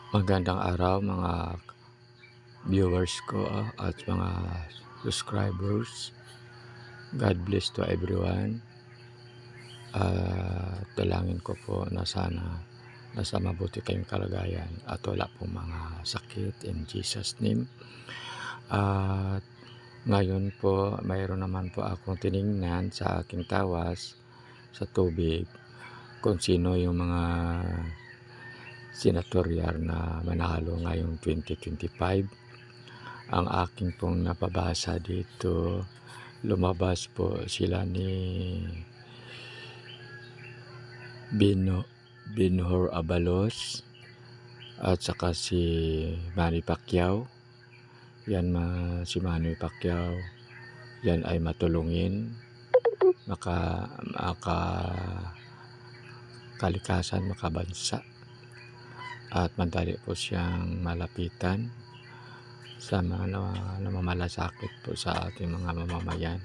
Magandang araw mga viewers ko at mga subscribers. God bless to everyone. Dalangin ko po na sana nasa mabuti kayong kalagayan at wala pong mga sakit in Jesus name. At ngayon po mayroon naman po akong tiningnan sa aking tawas sa tubig kung sino yung mga senatorial na manalo ngayong 2025. Ang aking pong napabasa dito, lumabas po sila ni Binhor Abalos at saka si Manny Pacquiao. Si Manny Pacquiao yan ay matulungin, kalikasan, makabansa, at madali po siyang malapitan sa mga namamalasakit po sa ating mga mamamayan.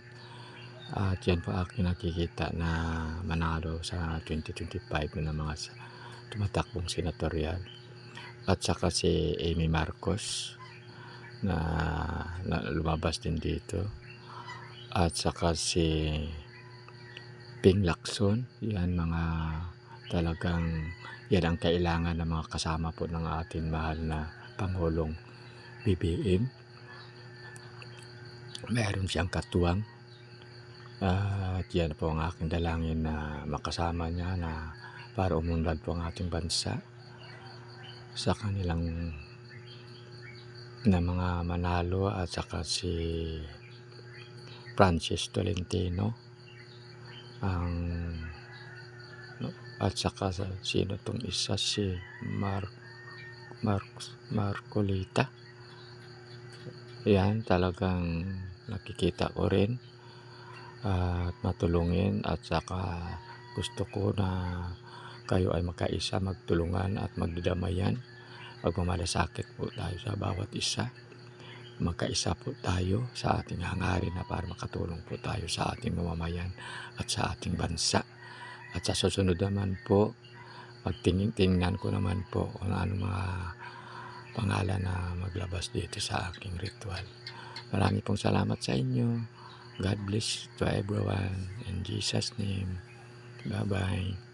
At yan po aking nakikita na manalo sa 2025 na mga tumatakbong senatorial. At saka si Amy Marcos na lumabas din dito. At saka si Ping Lacson. Yan mga talagang yan ang kailangan ng mga kasama po ng ating mahal na Pangulong BBM. Meron siyang katuwang. At yan po ang aking dalangin na makasama niya na para umunlad po ang ating bansa sa kanilang na mga manalo. At saka si Francis Tolentino at saka sino tong isa, si Marcolita. Yan talagang nakikita ko rin at matulungin, at saka gusto ko na kayo ay magkaisa, magtulungan at magdadamayan. Magmamalasakit po tayo sa bawat isa, magkaisa po tayo sa ating hangarin na para makatulong po tayo sa ating mamamayan at sa ating bansa. At sa susunod naman po, tingnan ko naman po kung ano mga pangalan na maglabas dito sa aking ritual. Marami pong salamat sa inyo. God bless to everyone in Jesus name. Bye bye.